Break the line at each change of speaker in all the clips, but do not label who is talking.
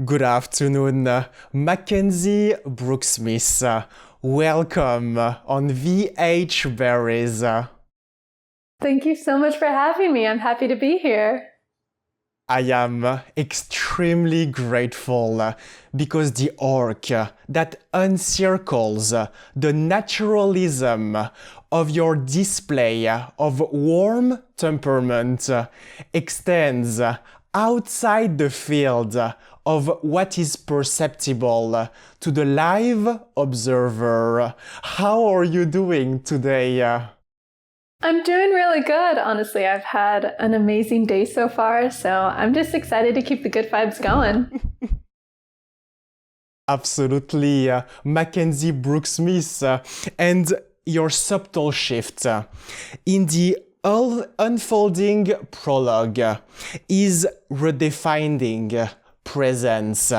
Good afternoon, Mackenzie Brooke Smith. Welcome on VH Berries.
Thank you so much for having me. I'm happy to be here.
I am extremely grateful because the arc that encircles the naturalism of your display of warm temperament extends outside the field of what is perceptible to the live observer. How are you doing today?
I'm doing really good, honestly. I've had an amazing day so far, so I'm just excited to keep the good vibes going.
Absolutely, Mackenzie Brooke Smith, and your subtle shift in the unfolding prologue is redefining presence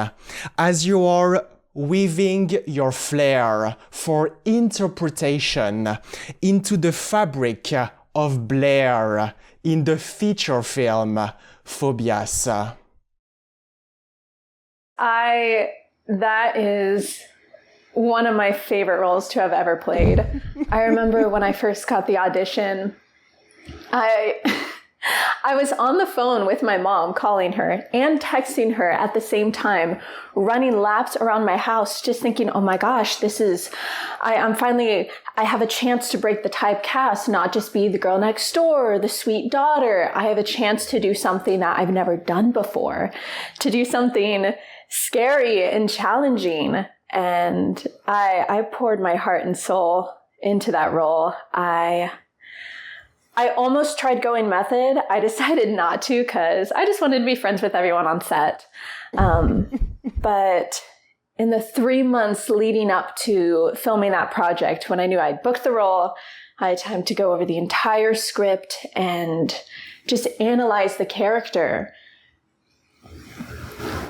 as you are weaving your flair for interpretation into the fabric of Blair in the feature film Phobias.
That is one of my favorite roles to have ever played. I remember when I first got the audition, I was on the phone with my mom, calling her and texting her at the same time, running laps around my house, just thinking, oh my gosh, I have a chance to break the typecast, not just be the girl next door, the sweet daughter. I have a chance to do something that I've never done before, to do something scary and challenging. And I poured my heart and soul into that role. I almost tried going method. I decided not to because I just wanted to be friends with everyone on set. But in the 3 months leading up to filming that project, when I knew I'd booked the role, I had time to go over the entire script and just analyze the character.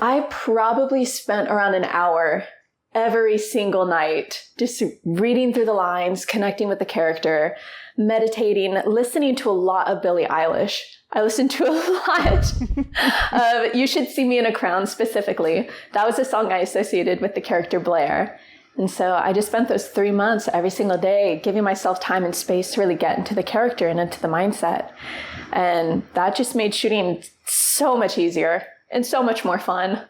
I probably spent around an hour every single night just reading through the lines, connecting with the character, meditating, listening to a lot of Billie Eilish. I listened to a lot of You Should See Me in a Crown specifically. That was a song I associated with the character Blair. And so I just spent those 3 months every single day giving myself time and space to really get into the character and into the mindset. And that just made shooting so much easier and so much more fun.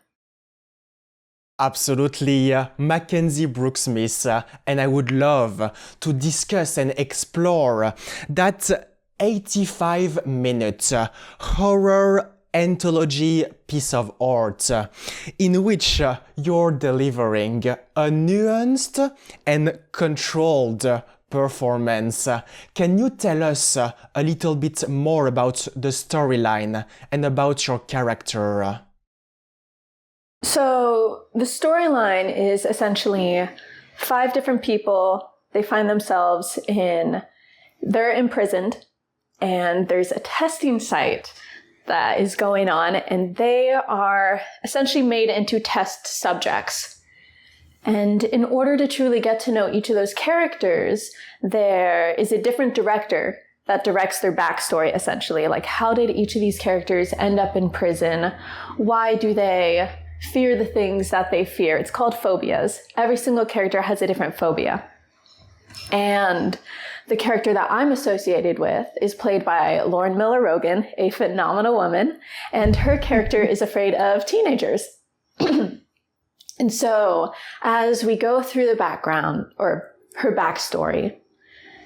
Absolutely, Mackenzie Brooke Smith, and I would love to discuss and explore that 85-minute horror anthology piece of art in which you're delivering a nuanced and controlled performance. Can you tell us a little bit more about the storyline and about your character?
So the storyline is essentially 5 different people. They find themselves they're imprisoned, and there's a testing site that is going on, and they are essentially made into test subjects. And in order to truly get to know each of those characters, there is a different director that directs their backstory, essentially. Like, how did each of these characters end up in prison? Why do they fear the things that they fear? It's called Phobias. Every single character has a different phobia. And the character that I'm associated with is played by Lauren Miller Rogan, a phenomenal woman, and her character is afraid of teenagers. And so as we go through the background, or her backstory,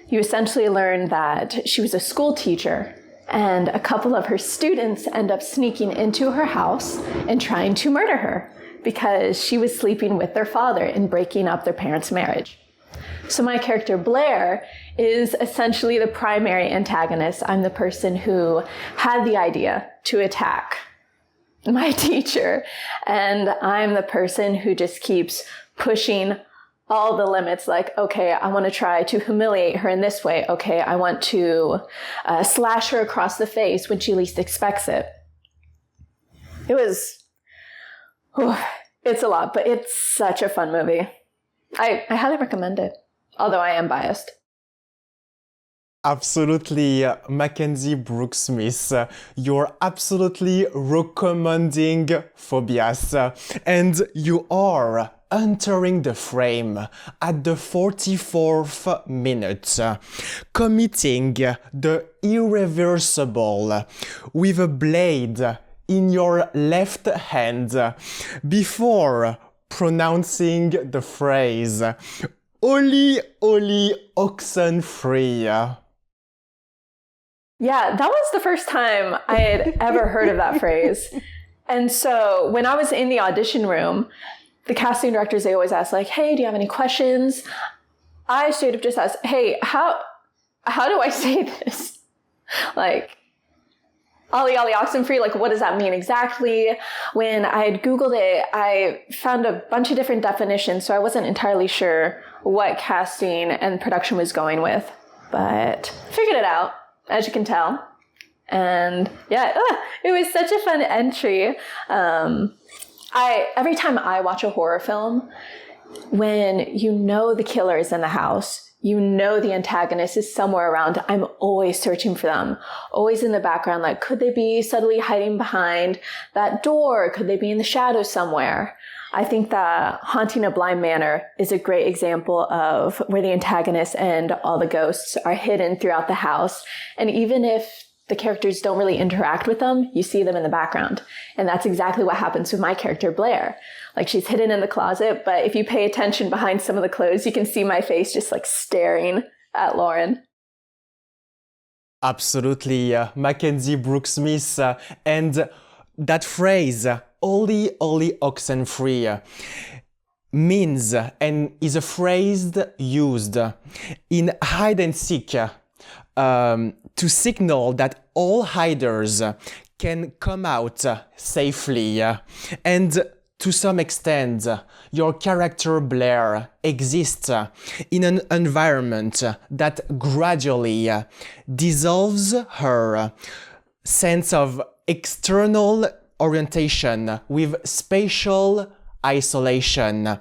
you essentially learn that she was a school teacher, and a couple of her students end up sneaking into her house and trying to murder her because she was sleeping with their father and breaking up their parents' marriage. So my character Blair is essentially the primary antagonist. I'm the person who had the idea to attack my teacher, and I'm the person who just keeps pushing all the limits, like, okay, I want to try to humiliate her in this way. Okay, I want to slash her across the face when she least expects it. It's a lot, but it's such a fun movie. I highly recommend it, although I am biased.
Absolutely, Mackenzie Brooke Smith. You're absolutely recommending Phobias. And you are entering the frame at the 44th minute, committing the irreversible with a blade in your left hand before pronouncing the phrase "Oli, Oli, oxen free."
Yeah, that was the first time I had ever heard of that phrase. And so when I was in the audition room, the casting directors, they always ask like, hey, do you have any questions? I straight up just asked, hey, how do I say this? Like, Ollie, Ollie, oxen free, like, what does that mean exactly? When I had Googled it, I found a bunch of different definitions, so I wasn't entirely sure what casting and production was going with, but figured it out, as you can tell. And yeah, it was such a fun entry. Every time I watch a horror film, when you know the killer is in the house, you know the antagonist is somewhere around, I'm always searching for them, always in the background. Like, could they be subtly hiding behind that door? Could they be in the shadows somewhere? I think that Haunting a Blind Manor is a great example of where the antagonist and all the ghosts are hidden throughout the house. And even if the characters don't really interact with them, you see them in the background. And that's exactly what happens with my character, Blair. Like, she's hidden in the closet, but if you pay attention behind some of the clothes, you can see my face just like staring at Lauren.
Absolutely, Mackenzie Brooke Smith. And that phrase, Oli, Oli, oxen free, means and is a phrase used in hide and seek to signal that all hiders can come out safely. And to some extent, your character Blair exists in an environment that gradually dissolves her sense of external orientation with spatial isolation.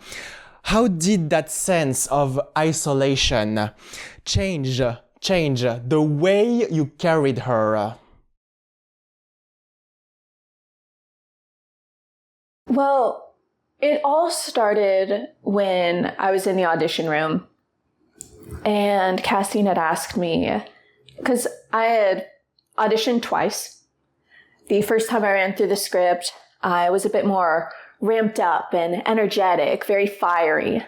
How did that sense of isolation change the way you carried her?
Well, it all started when I was in the audition room and casting had asked me, because I had auditioned twice. The first time I ran through the script, I was a bit more ramped up and energetic, very fiery.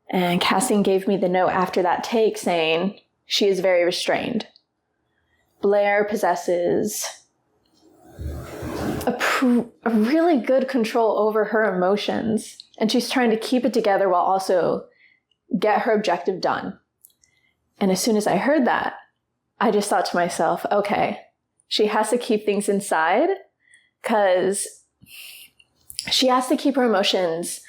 And casting gave me the note after that take saying, she is very restrained. Blair possesses a really good control over her emotions, and she's trying to keep it together while also get her objective done. And as soon as I heard that, I just thought to myself, okay, she has to keep things inside because she has to keep her emotions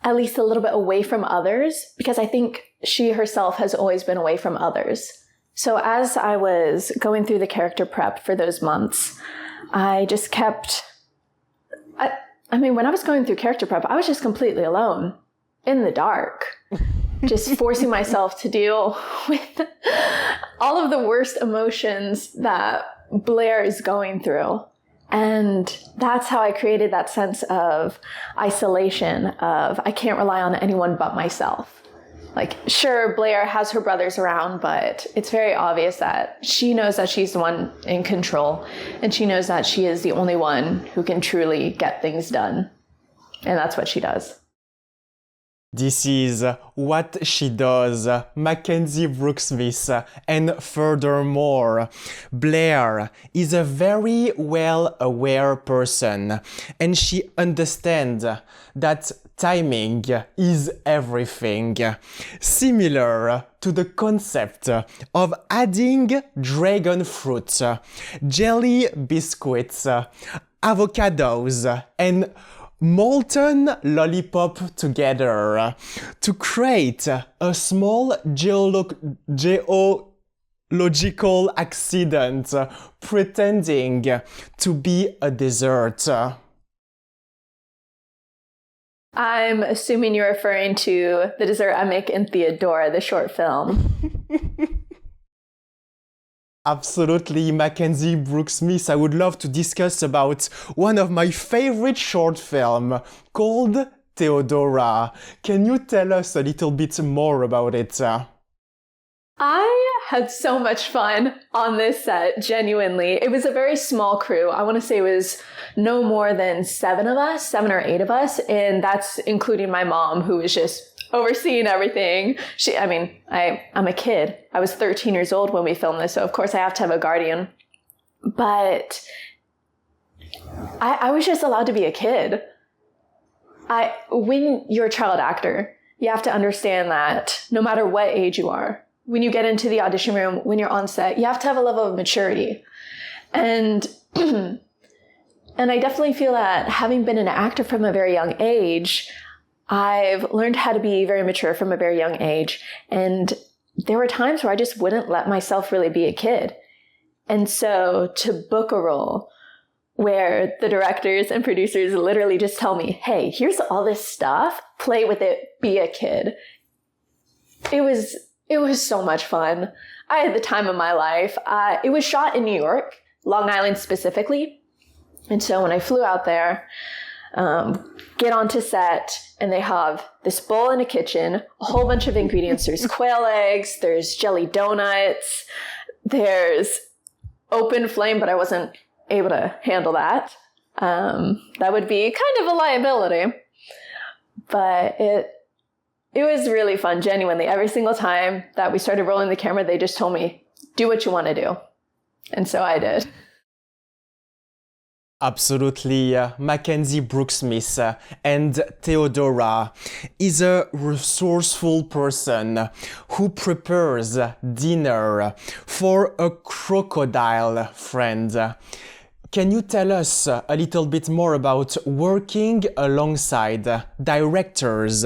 at least a little bit away from others, because I think she herself has always been away from others. So as I was going through the character prep for those months, I just kept, I mean, when I was going through character prep, I was just completely alone in the dark, just forcing myself to deal with all of the worst emotions that Blair is going through. And that's how I created that sense of isolation, of I can't rely on anyone but myself. Like, sure, Blair has her brothers around, but it's very obvious that she knows that she's the one in control, and she knows that she is the only one who can truly get things done. And that's what she does.
This is what she does, Mackenzie Brooke Smith. And furthermore, Blair is a very well-aware person, and she understands that timing is everything. Similar to the concept of adding dragon fruit, jelly biscuits, avocados, and molten lollipop together to create a small geological accident pretending to be a dessert.
I'm assuming you're referring to the dessert I make in Theodora, the short film.
Absolutely, Mackenzie Brooke Smith. I would love to discuss about one of my favorite short films called Theodora. Can you tell us a little bit more about it?
I had so much fun on this set, genuinely. It was a very small crew. I want to say it was no more than 7 of us, 7 or 8 of us. And that's including my mom, who was just overseeing everything. I'm a kid. I was 13 years old when we filmed this. So of course I have to have a guardian. But I was just allowed to be a kid. When you're a child actor, you have to understand that no matter what age you are, when you get into the audition room, when you're on set, you have to have a level of maturity. And and I definitely feel that having been an actor from a very young age, I've learned how to be very mature from a very young age. And there were times where I just wouldn't let myself really be a kid. And so to book a role where the directors and producers literally just tell me, hey, here's all this stuff, play with it, be a kid. It was so much fun. I had the time of my life. It was shot in New York, Long Island specifically. And so when I flew out there, get onto set, and they have this bowl in a kitchen, a whole bunch of ingredients. There's quail eggs, there's jelly donuts, there's open flame, but I wasn't able to handle that. That would be kind of a liability. But it was really fun, genuinely. Every single time that we started rolling the camera, they just told me, do what you want to do. And so I did.
Absolutely. Mackenzie Brooke Smith and Theodora is a resourceful person who prepares dinner for a crocodile friend. Can you tell us a little bit more about working alongside directors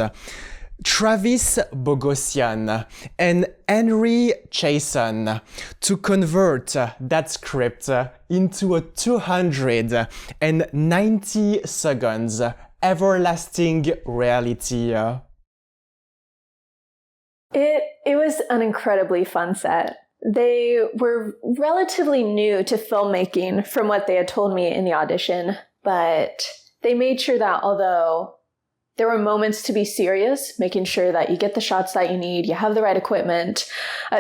Travis Bogosian and Henry Chason to convert that script into a 290 seconds everlasting reality?
It was an incredibly fun set. They were relatively new to filmmaking from what they had told me in the audition, but they made sure that although there were moments to be serious, making sure that you get the shots that you need, you have the right equipment.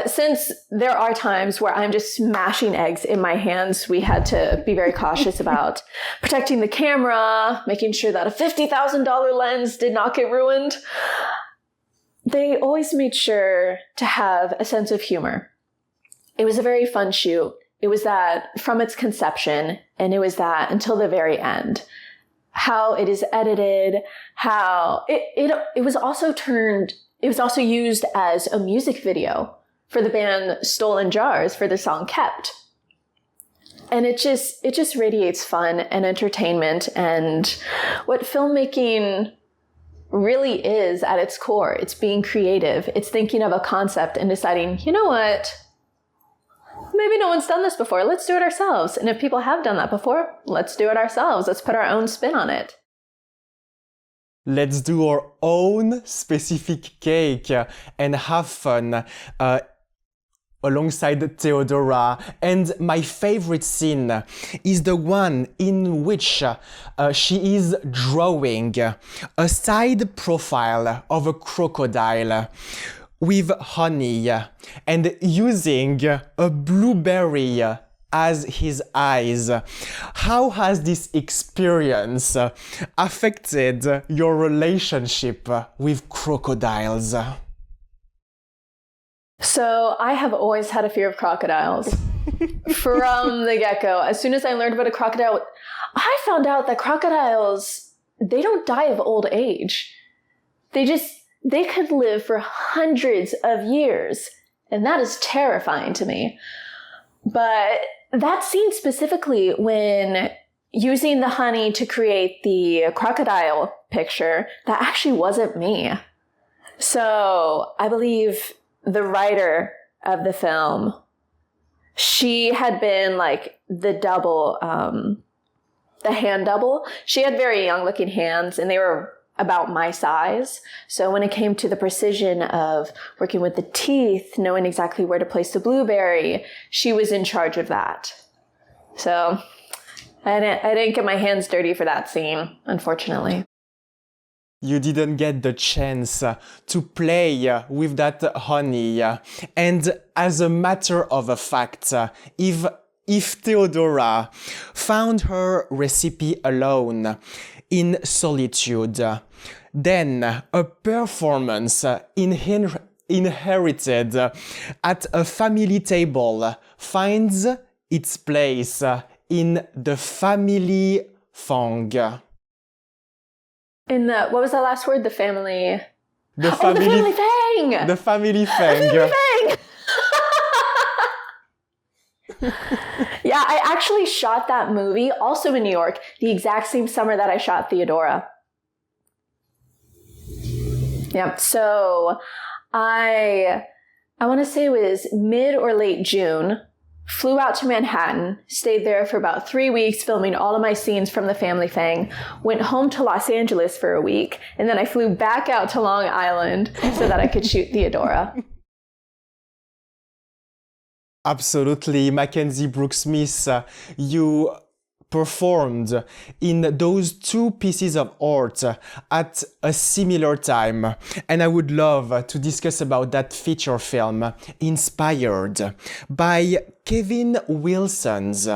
Since there are times where I'm just smashing eggs in my hands, we had to be very cautious about protecting the camera, making sure that a $50,000 lens did not get ruined. They always made sure to have a sense of humor. It was a very fun shoot. It was that from its conception, and it was that until the very end. How it is edited, how it was also used as a music video for the band Stolen Jars for the song Kept. And it just radiates fun and entertainment and what filmmaking really is at its core. It's being creative. It's thinking of a concept and deciding, you know what? Maybe no one's done this before. Let's do it ourselves. And if people have done that before, let's do it ourselves. Let's put our own spin on it.
Let's do our own specific cake and have fun alongside Theodora. And my favorite scene is the one in which she is drawing a side profile of a crocodile with honey and using a blueberry as his eyes. How has this experience affected your relationship with crocodiles?
So I have always had a fear of crocodiles from the get-go. As soon as I learned about a crocodile, I found out that crocodiles, they don't die of old age. They could live for hundreds of years, and that is terrifying to me. But that scene specifically, when using the honey to create the crocodile picture, that actually wasn't me. So I believe the writer of the film, she had been like the double, the hand double. She had very young looking hands, and they were about my size. So when it came to the precision of working with the teeth, knowing exactly where to place the blueberry, she was in charge of that. So I didn't get my hands dirty for that scene, unfortunately.
You didn't get the chance to play with that honey. And as a matter of fact, if Theodora found her recipe alone in solitude, then a performance inherited at a family table finds its place in the family fang.
In the, what was the last word? The family...
The
the family fang!
The family fang.
The family fang! Yeah, I actually shot that movie also in New York the exact same summer that I shot Theodora. Yep. So I want to say it was mid or late June, flew out to Manhattan, stayed there for about 3 weeks filming all of my scenes from The Family Fang, went home to Los Angeles for a week, and then I flew back out to Long Island so that I could shoot Theodora.
Absolutely, Mackenzie Brooke Smith, you performed in those two pieces of art at a similar time. And I would love to discuss about that feature film inspired by Kevin Wilson's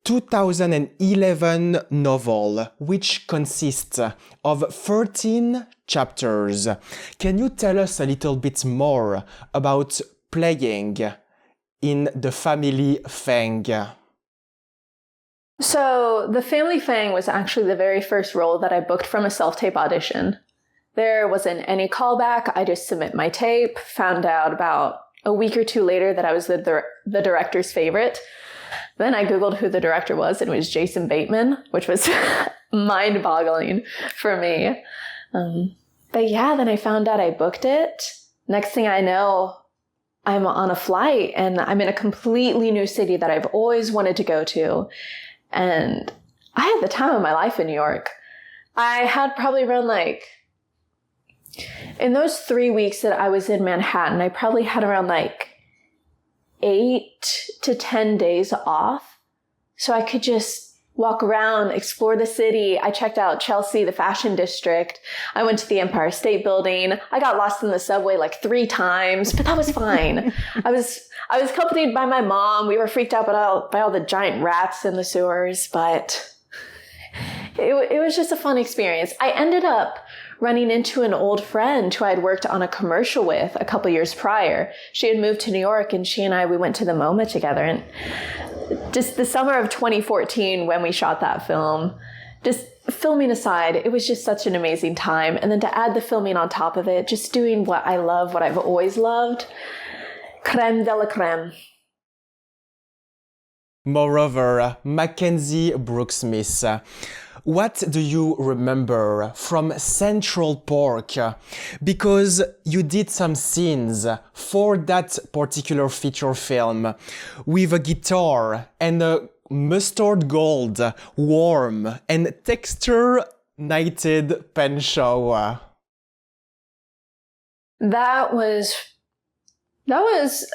2011 novel, which consists of 13 chapters. Can you tell us a little bit more about playing in The Family Fang?
So The Family Fang was actually the very first role that I booked from a self-tape audition. There wasn't any callback. I just submit my tape, found out about a week or two later that I was the director's favorite. Then I Googled who the director was, and it was Jason Bateman, which was mind-boggling for me. But yeah, then I found out I booked it. Next thing I know, I'm on a flight and I'm in a completely new city that I've always wanted to go to. And I had the time of my life in New York. I had probably around in those 3 weeks that I was in Manhattan, I probably had around 8 to 10 days off. So I could just walk around, explore the city. I checked out Chelsea, the fashion district. I went to the Empire State Building. I got lost in the subway 3 times, but that was fine. I was accompanied by my mom. We were freaked out by all the giant rats in the sewers, but it was just a fun experience. I ended up running into an old friend who I had worked on a commercial with a couple years prior. She had moved to New York, and she and I, we went to the MoMA together. And just the summer of 2014 when we shot that film, just filming aside, it was just such an amazing time. And then to add the filming on top of it, just doing what I love, what I've always loved, crème de la crème.
Moreover, Mackenzie Brooke Smith, what do you remember from Central Park? Because you did some scenes for that particular feature film with a guitar and a mustard gold, warm and texture-nighted pen show.
That was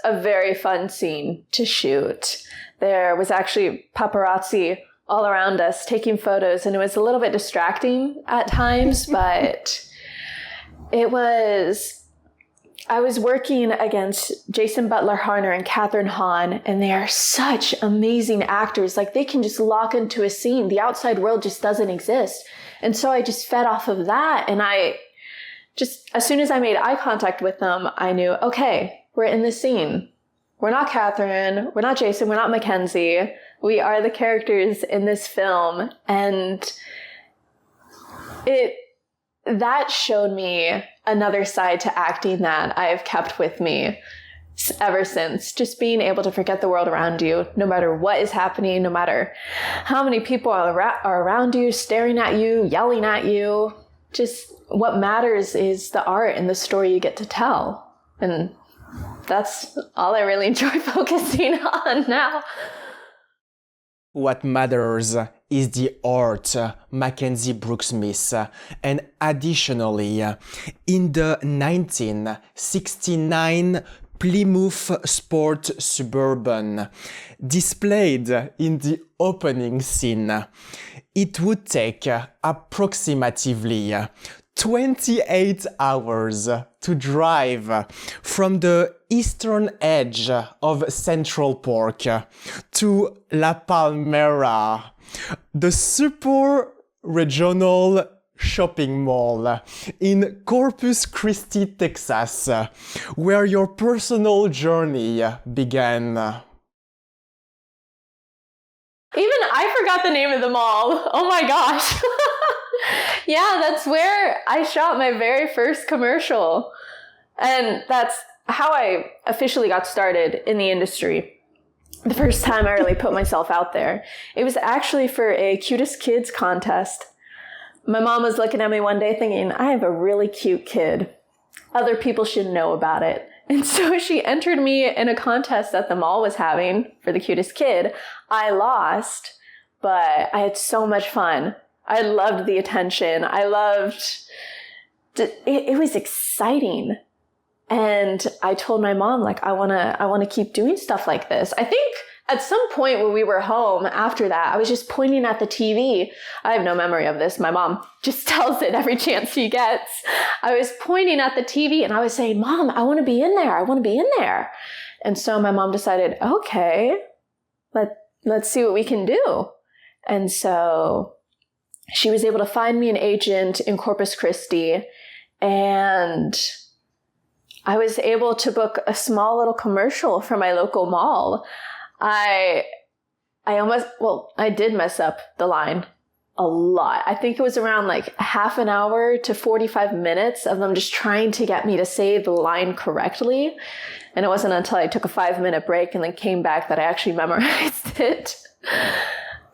a very fun scene to shoot. There was actually paparazzi all around us taking photos, and it was a little bit distracting at times, but I was working against Jason Butler Harner and Katherine Hahn, and they are such amazing actors. They can just lock into a scene. The outside world just doesn't exist. And so I just fed off of that, and as soon as I made eye contact with them, I knew, okay, we're in this scene. We're not Katherine, we're not Jason, we're not Mackenzie. We are the characters in this film. And that showed me another side to acting that I have kept with me ever since. Just being able to forget the world around you, no matter what is happening, no matter how many people are around you, staring at you, yelling at you. Just what matters is the art and the story you get to tell. And that's all I really enjoy focusing on now.
what matters is the art, Mackenzie Brooke Smith. And additionally, in the 1969 Plymouth Sport Suburban, displayed in the opening scene, it would take approximately 28 hours to drive from the eastern edge of Central Park to La Palmera, the super regional shopping mall in Corpus Christi, Texas, where your personal journey began.
Even I forgot the name of the mall. Oh my gosh. Yeah, that's where I shot my very first commercial. And that's how I officially got started in the industry. The first time I really put myself out there. It was actually for a cutest kids contest. My mom was looking at me one day thinking, I have a really cute kid. Other people should know about it. And so she entered me in a contest that the mall was having for the cutest kid. I lost, but I had so much fun. I loved the attention. I loved it was exciting. And I told my mom, like, I want to keep doing stuff like this. I think at some point when we were home after that, I was just pointing at the TV. I have no memory of this. My mom just tells it every chance she gets. I was pointing at the TV and I was saying, Mom, I want to be in there. I want to be in there. And so my mom decided, okay, let's see what we can do. And so she was able to find me an agent in Corpus Christi, and I was able to book a small little commercial for my local mall. I did mess up the line a lot. I think it was around like half an hour to 45 minutes of them just trying to get me to say the line correctly. And it wasn't until I took a 5-minute break and then came back that I actually memorized it.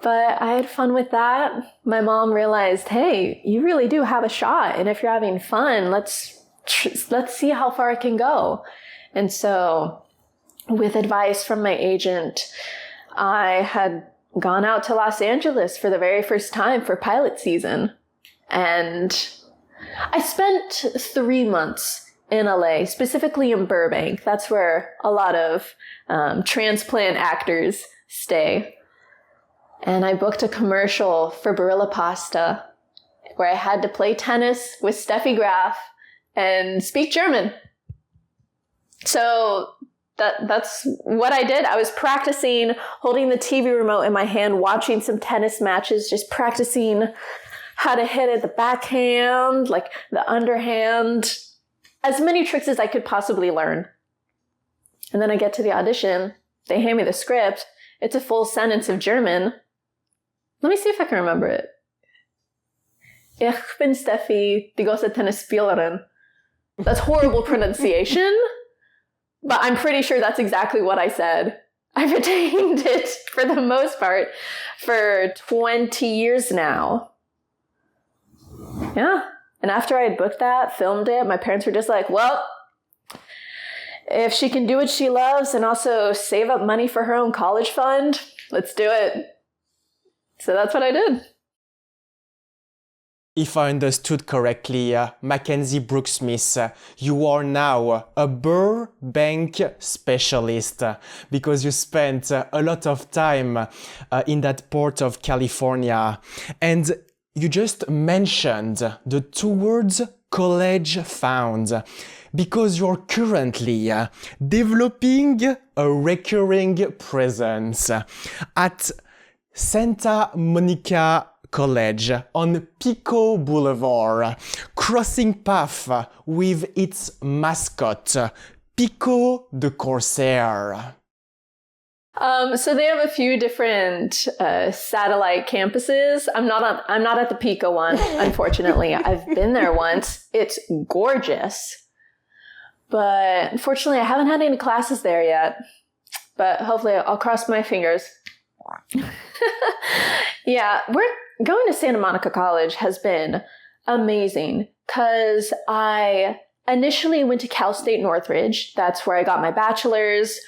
But I had fun with that. My mom realized, hey, you really do have a shot. And if you're having fun, let's see how far it can go. And so with advice from my agent, I had gone out to Los Angeles for the very first time for pilot season. And I spent 3 months in LA, specifically in Burbank. That's where a lot of transplant actors stay. And I booked a commercial for Barilla Pasta where I had to play tennis with Steffi Graf and speak German. So that's what I did. I was practicing holding the TV remote in my hand, watching some tennis matches, just practicing how to hit it, the backhand, like the underhand, as many tricks as I could possibly learn. And then I get to the audition. They hand me the script. It's a full sentence of German. Let me see if I can remember it. Ich bin Steffi, die große Tennisspielerin. That's horrible pronunciation, but I'm pretty sure that's exactly what I said. I retained it for the most part for 20 years now. Yeah. And after I had booked that, filmed it, my parents were just like, well, if she can do what she loves and also save up money for her own college fund, let's do it. So that's what I did.
If I understood correctly, Mackenzie Brooke Smith, you are now a Burbank specialist because you spent a lot of time in that part of California. And you just mentioned the two words college found because you're currently developing a recurring presence at Santa Monica College on Pico Boulevard, crossing path with its mascot, Pico the Corsair.
So they have a few different satellite campuses. I'm not at the Pico one, unfortunately. I've been there once. It's gorgeous. But unfortunately, I haven't had any classes there yet. But hopefully I'll cross my fingers. Yeah, going to Santa Monica College has been amazing because I initially went to Cal State Northridge. That's where I got my bachelor's,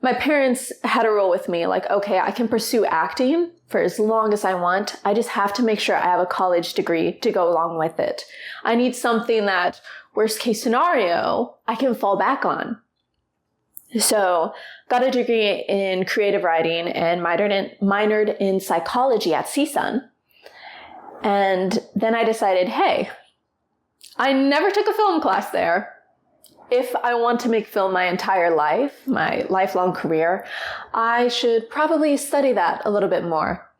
my parents had a rule with me, like, okay, I can pursue acting for as long as I want. I just have to make sure I have a college degree to go along with it. I need something that, worst case scenario, I can fall back on. So got a degree in creative writing and minored in psychology at CSUN. And then I decided, hey, I never took a film class there. If I want to make film my entire life, my lifelong career, I should probably study that a little bit more.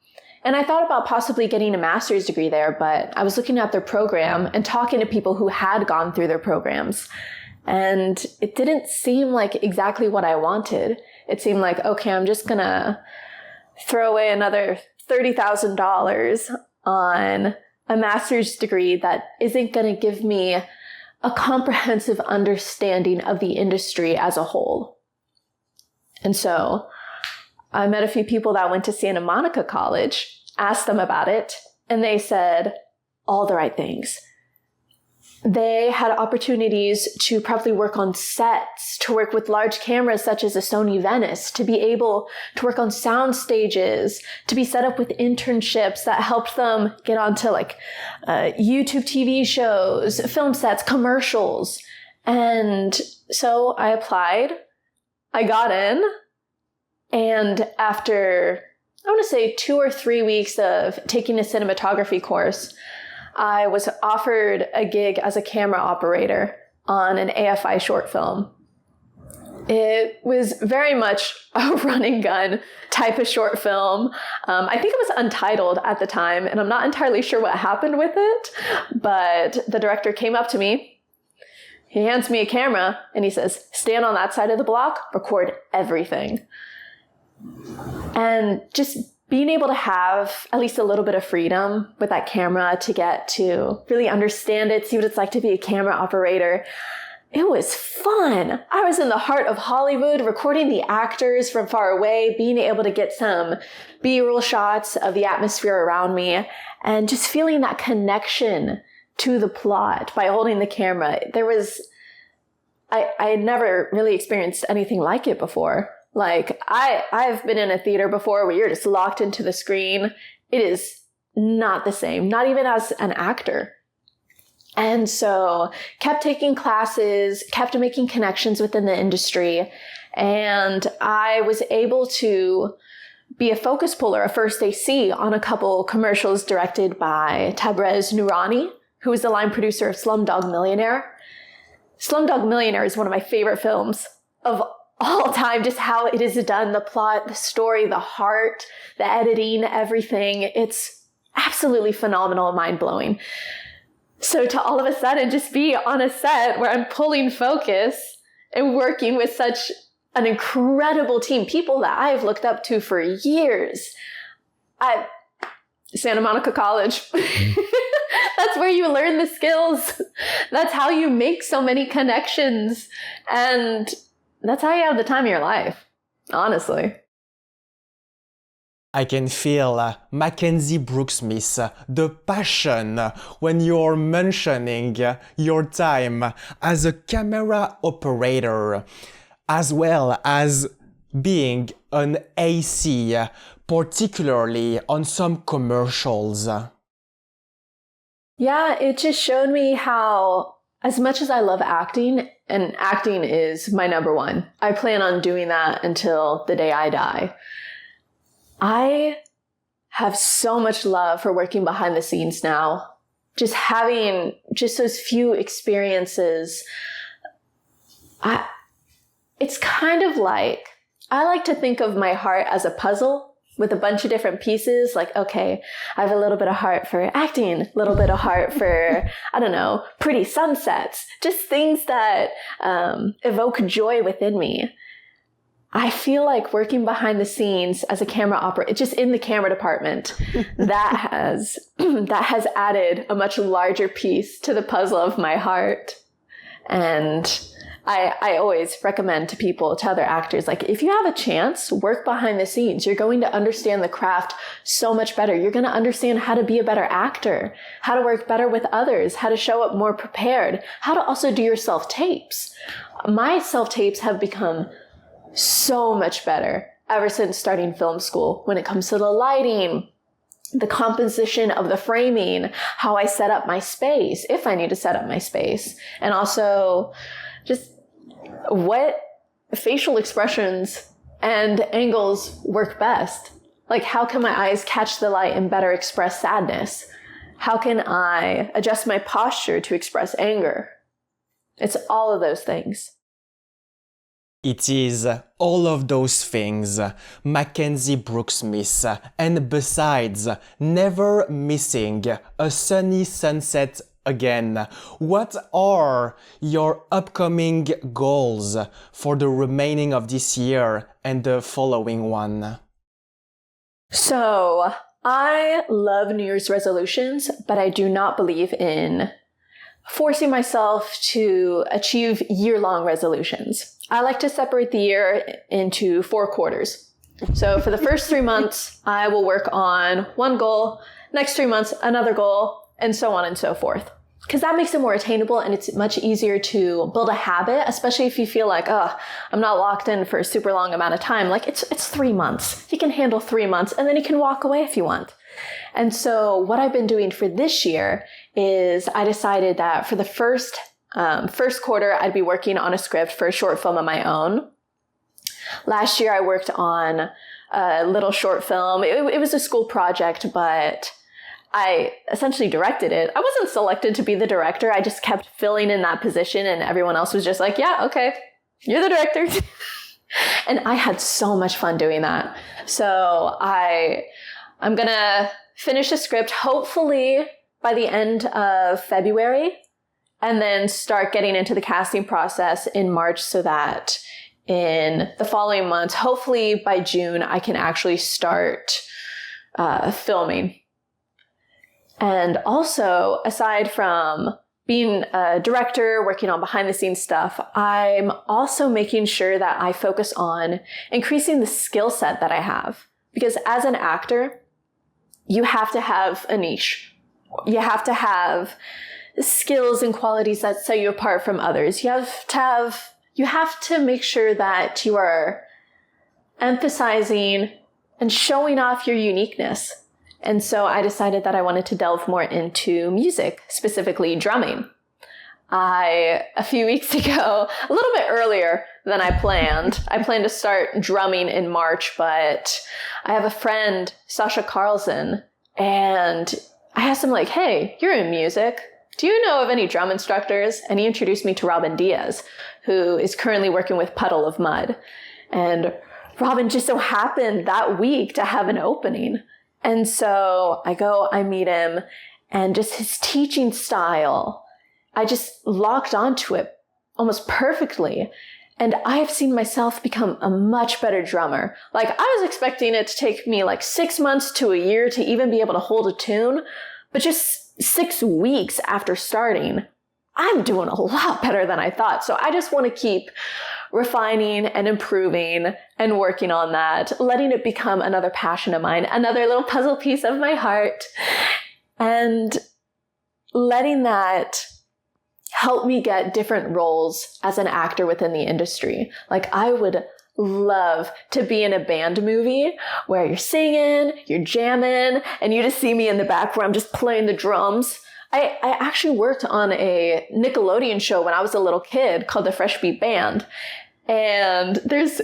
And I thought about possibly getting a master's degree there, but I was looking at their program and talking to people who had gone through their programs. And it didn't seem like exactly what I wanted. It seemed like, okay, I'm just gonna throw away another $30,000 on a master's degree that isn't gonna give me a comprehensive understanding of the industry as a whole. And so I met a few people that went to Santa Monica College, asked them about it, and they said all the right things. They had opportunities to probably work on sets, to work with large cameras such as a Sony Venice, to be able to work on sound stages, to be set up with internships that helped them get onto YouTube TV shows, film sets, commercials. And so I applied, I got in, and after, I want to say 2 or 3 weeks of taking a cinematography course, I was offered a gig as a camera operator on an AFI short film. It was very much a run and gun type of short film. I think it was untitled at the time, and I'm not entirely sure what happened with it, but the director came up to me. He hands me a camera and he says, stand on that side of the block, record everything. And just being able to have at least a little bit of freedom with that camera to get to really understand it, see what it's like to be a camera operator. It was fun. I was in the heart of Hollywood, recording the actors from far away, being able to get some B-roll shots of the atmosphere around me, and just feeling that connection to the plot by holding the camera. I had never really experienced anything like it before. Like, I've been in a theater before where you're just locked into the screen. It is not the same, not even as an actor. And so kept taking classes, kept making connections within the industry. And I was able to be a focus puller, a first AC on a couple commercials directed by Tabrez Noorani, who is the line producer of Slumdog Millionaire. Slumdog Millionaire is one of my favorite films of all time, just how it is done, the plot, the story, the heart, the editing, everything. It's absolutely phenomenal, mind-blowing. So to all of a sudden just be on a set where I'm pulling focus and working with such an incredible team, people that I've looked up to for years. Santa Monica College. That's where you learn the skills. That's how you make so many connections. And that's how you have the time of your life, honestly.
I can feel Mackenzie Brooke Smith, the passion when you're mentioning your time as a camera operator, as well as being an AC, particularly on some commercials.
Yeah, it just showed me how, as much as I love acting, and acting is my number one, I plan on doing that until the day I die. I have so much love for working behind the scenes now. Just having just those few experiences. It's kind of like, I like to think of my heart as a puzzle with a bunch of different pieces. Like, okay, I have a little bit of heart for acting, a little bit of heart for, I don't know, pretty sunsets, just things that evoke joy within me. I feel like working behind the scenes as a camera operator, just in the camera department, that has added a much larger piece to the puzzle of my heart. And I always recommend to people, to other actors, like, if you have a chance, work behind the scenes. You're going to understand the craft so much better. You're going to understand how to be a better actor, how to work better with others, how to show up more prepared, how to also do your self-tapes. My self-tapes have become so much better ever since starting film school when it comes to the lighting, the composition of the framing, how I set up my space, if I need to set up my space, and also just what facial expressions and angles work best. Like, how can my eyes catch the light and better express sadness? How can I adjust my posture to express anger? It's all of those things.
It is all of those things, Mackenzie Brooke Smith, and besides, never missing a sunny sunset again. What are your upcoming goals for the remaining of this year and the following one?
So, I love New Year's resolutions, but I do not believe in forcing myself to achieve year-long resolutions. I like to separate the year into 4 quarters. So for the first 3 months, I will work on one goal, next 3 months, another goal, and so on and so forth. Because that makes it more attainable and it's much easier to build a habit, especially if you feel like, oh, I'm not locked in for a super long amount of time. Like, it's 3 months. You can handle 3 months and then you can walk away if you want. And so what I've been doing for this year is I decided that for the first quarter, I'd be working on a script for a short film of my own. Last year, I worked on a little short film. It was a school project, but I essentially directed it. I wasn't selected to be the director. I just kept filling in that position and everyone else was just like, yeah, okay, you're the director. And I had so much fun doing that. So I'm going to finish the script hopefully by the end of February and then start getting into the casting process in March so that in the following months, hopefully by June, I can actually start filming. And also, aside from being a director, working on behind the scenes stuff, I'm also making sure that I focus on increasing the skill set that I have. Because as an actor, you have to have a niche. You have to have skills and qualities that set you apart from others. You have to make sure that you are emphasizing and showing off your uniqueness. And so I decided that I wanted to delve more into music, specifically drumming. A few weeks ago, a little bit earlier than I planned to start drumming in March, but I have a friend, Sasha Carlson, and I asked him like, hey, you're in music. Do you know of any drum instructors? And he introduced me to Robin Diaz, who is currently working with Puddle of Mud. And Robin just so happened that week to have an opening. And so I meet him, and just his teaching style, I just locked onto it almost perfectly. And I have seen myself become a much better drummer. Like, I was expecting it to take me like 6 months to a year to even be able to hold a tune, but just 6 weeks after starting, I'm doing a lot better than I thought. So I just want to keep refining and improving and working on that, letting it become another passion of mine, another little puzzle piece of my heart, and letting that help me get different roles as an actor within the industry. Like, I would love to be in a band movie where you're singing, you're jamming, and you just see me in the back where I'm just playing the drums. I actually worked on a Nickelodeon show when I was a little kid called the Fresh Beat Band. And there's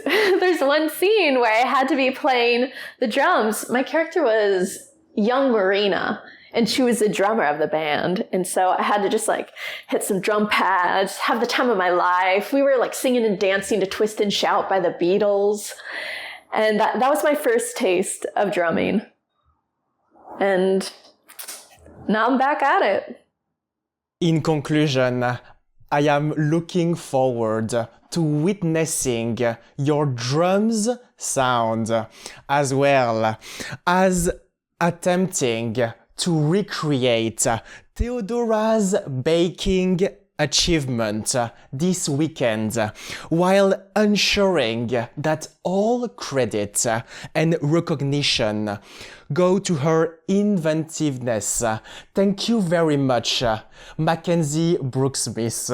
one scene where I had to be playing the drums. My character was young Marina, and she was the drummer of the band. And so I had to just like hit some drum pads, have the time of my life. We were like singing and dancing to Twist and Shout by the Beatles. And that was my first taste of drumming. And now I'm back at it.
In conclusion, I am looking forward to witnessing your drums sound, as well as attempting to recreate Theodora's baking achievement this weekend, while ensuring that all credit and recognition go to her inventiveness. Thank you very much, Mackenzie Brooke Smith.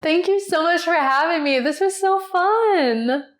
Thank you so much for having me. This was so fun.